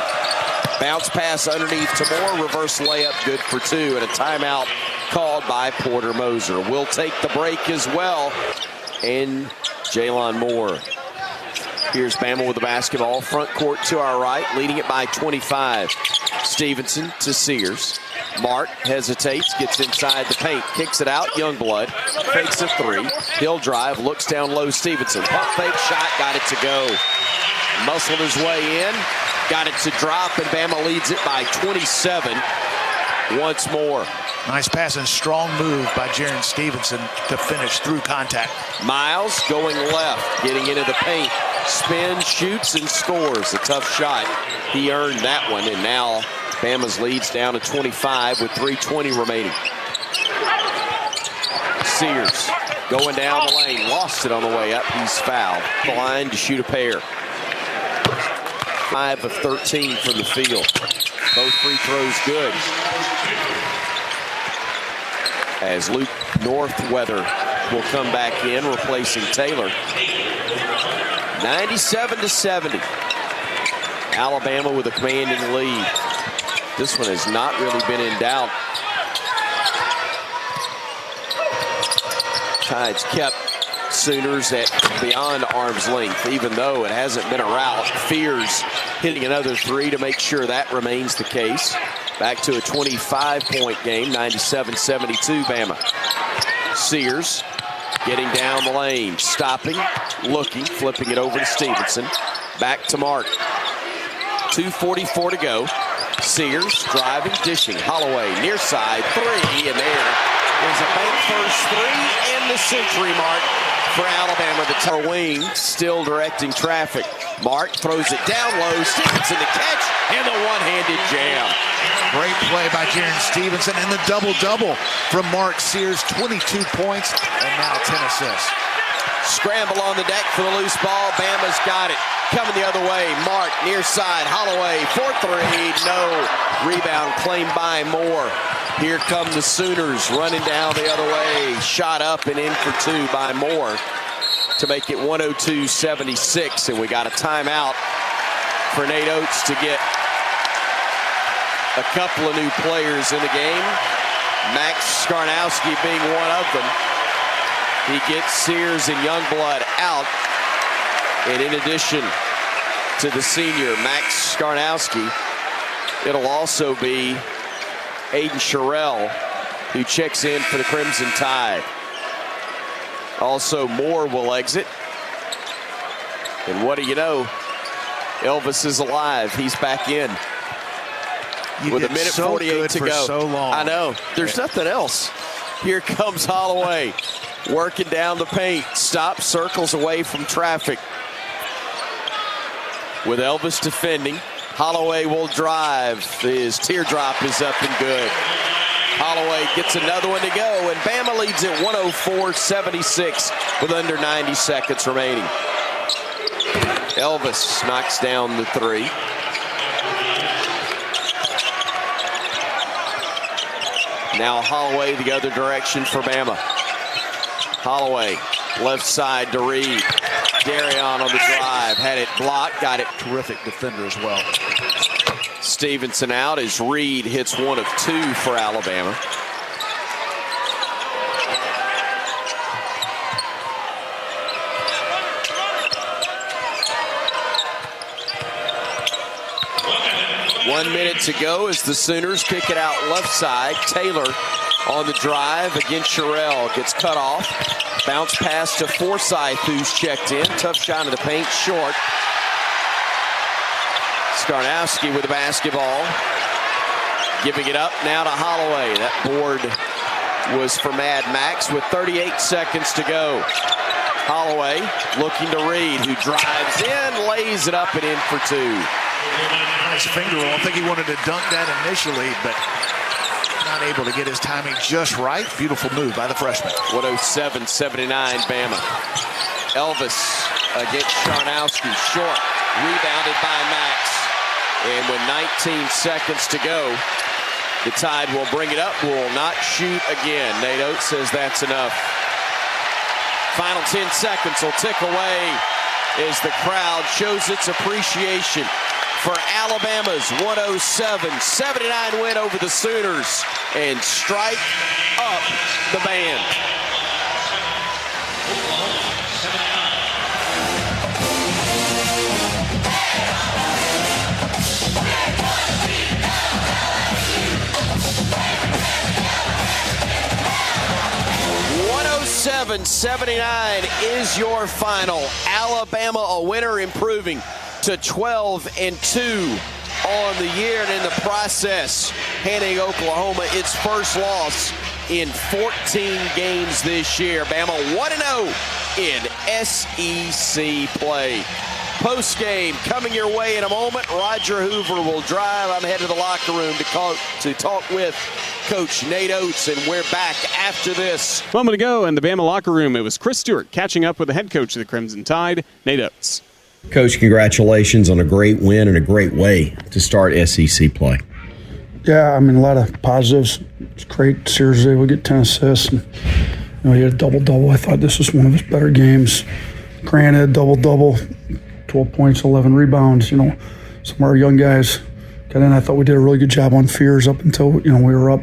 Bounce pass underneath Tamor, reverse layup, good for two, and a timeout called by Porter Moser. We'll take the break as well, and Jalon Moore. Here's Bama with the basketball, front court to our right, leading it by 25. Stevenson to Sears. Mark hesitates, gets inside the paint, kicks it out. Youngblood fakes a three. He'll drive, looks down low. Stevenson, pump fake shot, got it to go. Muscled his way in, got it to drop, and Bama leads it by 27 once more. Nice pass and strong move by Jaron Stevenson to finish through contact. Miles going left, getting into the paint. Spins, shoots, and scores. A tough shot. He earned that one, and now Bama's leads down to 25 with 3:20 remaining. Sears going down the lane, lost it on the way up. He's fouled. The line to shoot a pair. 5 of 13 from the field. Both free throws good. As Luke Northweather will come back in, replacing Taylor. 97-70. Alabama with a commanding lead. This one has not really been in doubt. Tides kept Sooners at beyond arm's length, even though it hasn't been a rout. Fears hitting another three to make sure that remains the case. Back to a 25-point game, 97-72 Bama. Sears getting down the lane, stopping, looking, flipping it over to Stevenson. Back to Mark. 2:44 to go. Sears driving, dishing. Holloway near side, three, and there is a bank first three and the century mark for Alabama. The tower wing still directing traffic. Mark throws it down low. Stevenson to catch, and the one-handed jam. Great play by Jaron Stevenson, and the double-double from Mark Sears. 22 points and now 10 assists. Scramble on the deck for the loose ball. Bama's got it. Coming the other way. Mark near side. Holloway for three. No. Rebound claimed by Moore. Here come the Sooners running down the other way. Shot up and in for two by Moore to make it 102-76. And we got a timeout for Nate Oates to get a couple of new players in the game. Max Skarnowski being one of them. He gets Sears and Youngblood out. And in addition to the senior, Max Skarnowski, it'll also be Aiden Sherrill, who checks in for the Crimson Tide. Also, Moore will exit. And what do you know? Elvis is alive. He's back in. With a minute 48 to go. So long. I know. There's nothing else. Here comes Holloway. Working down the paint. Stops, circles away from traffic. With Elvis defending. Holloway will drive. His teardrop is up and good. Holloway gets another one to go, and Bama leads at 104-76 with under 90 seconds remaining. Elvis knocks down the three. Now Holloway the other direction for Bama. Holloway left side to Reed. Darion on the drive, had it blocked, got it. Terrific defender as well. Stevenson out as Reed hits 1 of 2 for Alabama. One minute to go as the Sooners kick it out left side. Taylor on the drive against Sherrill. Gets cut off. Bounce pass to Forsythe, who's checked in. Tough shot of the paint, short. Skarnowski with the basketball. Giving it up now to Holloway. That board was for Mad Max with 38 seconds to go. Holloway looking to Reed, who drives in, lays it up and in for 2. Nice finger roll. I think he wanted to dunk that initially, but not able to get his timing just right. Beautiful move by the freshman. 107-79 Bama. Elvis against Skarnowski. Short. Rebounded by Max. And with 19 seconds to go, the Tide will bring it up. Will not shoot again. Nate Oates says that's enough. Final 10 seconds will tick away as the crowd shows its appreciation for Alabama's 107-79 win over the Sooners and strike up the band. .79 is your final. Alabama a winner, improving to 12-2 on the year, and in the process handing Oklahoma its first loss in 14 games this year. Bama 1-0 in SEC play. Post game coming your way in a moment. Roger Hoover will drive. I'm headed to the locker room to talk with Coach Nate Oates, and we're back after this. A moment ago in the Bama locker room, it was Chris Stewart catching up with the head coach of the Crimson Tide, Nate Oates. Coach, congratulations on a great win and a great way to start SEC play. Yeah, I mean, a lot of positives. It's great. Sears was able to get 10 assists. And, he had a double-double. I thought this was one of his better games. Granted, double-double, 12 points, 11 rebounds. Some of our young guys got in. I thought we did a really good job on Fears up until, we were up,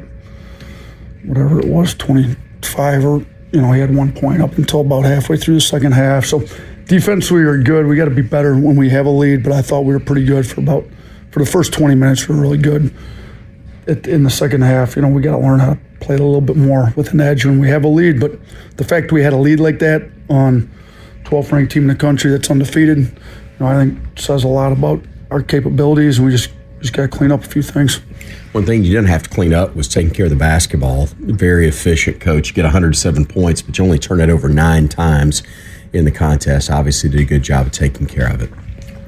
whatever it was, 25 or, he had 1 point up until about halfway through the second half. So defensively, we were good. We got to be better when we have a lead, but I thought we were pretty good for the first 20 minutes. We were really good. In the second half, we got to learn how to play a little bit more with an edge when we have a lead. But the fact we had a lead like that on 12th ranked team in the country that's undefeated, I think says a lot about our capabilities, and we just got to clean up a few things. One thing you didn't have to clean up was taking care of the basketball. Very efficient, Coach. You get 107 points, but you only turn it over 9 times in the contest. Obviously did a good job of taking care of it.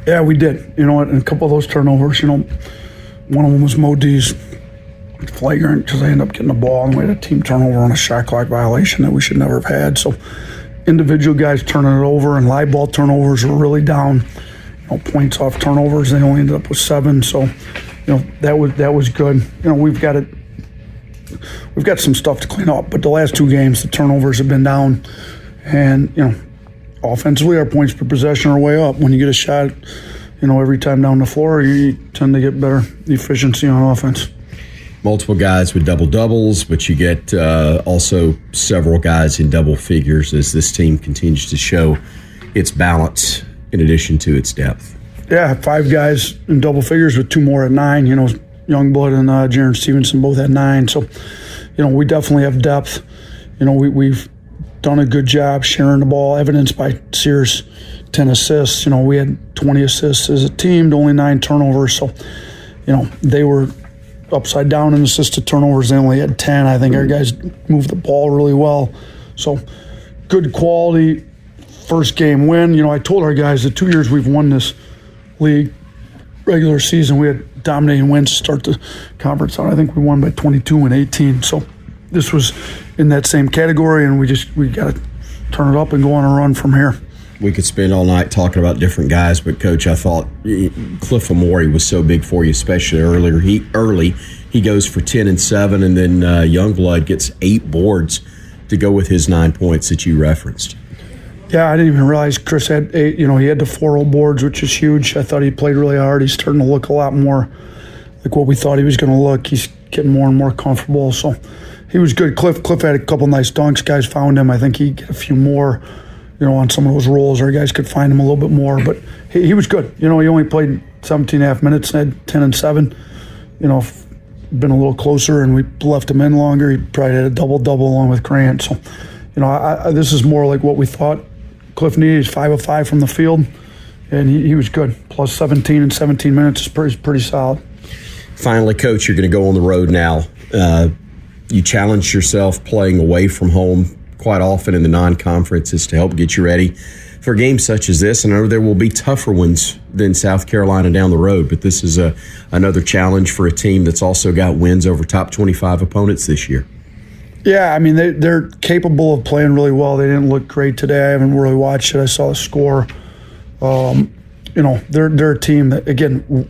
Yeah, we did. And a couple of those turnovers, one of them was Mo D's flagrant because they ended up getting the ball and we had a team turnover on a shot clock violation that we should never have had. So individual guys turning it over, and live ball turnovers were really down. Points off turnovers, they only ended up with 7. So, that was good. We've got some stuff to clean up, but the last 2 games the turnovers have been down, and offensively our points per possession are way up. When you get a shot, every time down the floor, you tend to get better efficiency on offense. Multiple guys with double-doubles, but you get also several guys in double figures as this team continues to show its balance in addition to its depth. Yeah, 5 guys in double figures with 2 more at 9. Youngblood and Jaron Stevenson both at 9. So, we definitely have depth. We've done a good job sharing the ball, evidenced by Sears' 10 assists. We had 20 assists as a team to only 9 turnovers. So, they were upside down in assisted turnovers. They only had 10. I think our guys moved the ball really well. So good quality first game win. I told our guys the 2 years we've won this league regular season, we had dominating wins to start the conference out. I think we won by 22 and 18. So this was in that same category, and we got to turn it up and go on a run from here. We could spend all night talking about different guys, but Coach, I thought Cliff Amore was so big for you, especially earlier. He goes for 10 and 7, and then Youngblood gets 8 boards to go with his 9 points that you referenced. Yeah, I didn't even realize Chris had 8. He had the 4-0 boards, which is huge. I thought he played really hard. He's starting to look a lot more like what we thought he was going to look. He's getting more and more comfortable. So he was good. Cliff had a couple nice dunks. Guys found him. I think he get a few more, on some of those rolls, or guys could find him a little bit more. But he was good. He only played 17.5 minutes and had 10 and 7. If been a little closer and we left him in longer, he probably had a double-double along with Grant. So, this is more like what we thought Cliff needed. He's 5 of 5 from the field, and he was good. Plus 17 and 17 minutes is pretty solid. Finally, Coach, you're going to go on the road now. You challenged yourself playing away from home quite often in the non-conferences to help get you ready for games such as this. I know there will be tougher ones than South Carolina down the road, but this is another challenge for a team that's also got wins over top 25 opponents this year. Yeah, I mean, they're capable of playing really well. They didn't look great today. I haven't really watched it. I saw the score. They're a team that, again,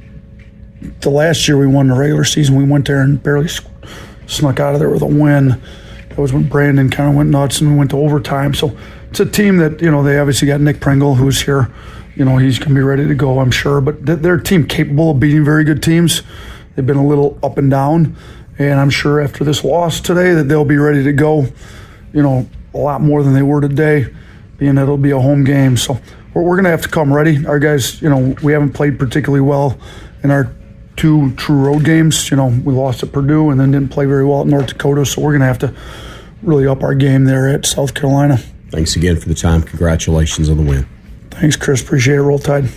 the last year we won the regular season, we went there and barely snuck out of there with a win. That was when Brandon kind of went nuts and we went to overtime. So it's a team that, they obviously got Nick Pringle, who's here. He's going to be ready to go, I'm sure. But they're a team capable of beating very good teams. They've been a little up and down. And I'm sure after this loss today that they'll be ready to go, a lot more than they were today, being that it'll be a home game. So we're going to have to come ready. Our guys, we haven't played particularly well in our 2 true road games. We lost at Purdue and then didn't play very well at North Dakota. So we're going to have to really up our game there at South Carolina. Thanks again for the time. Congratulations on the win. Thanks, Chris. Appreciate it. Roll Tide.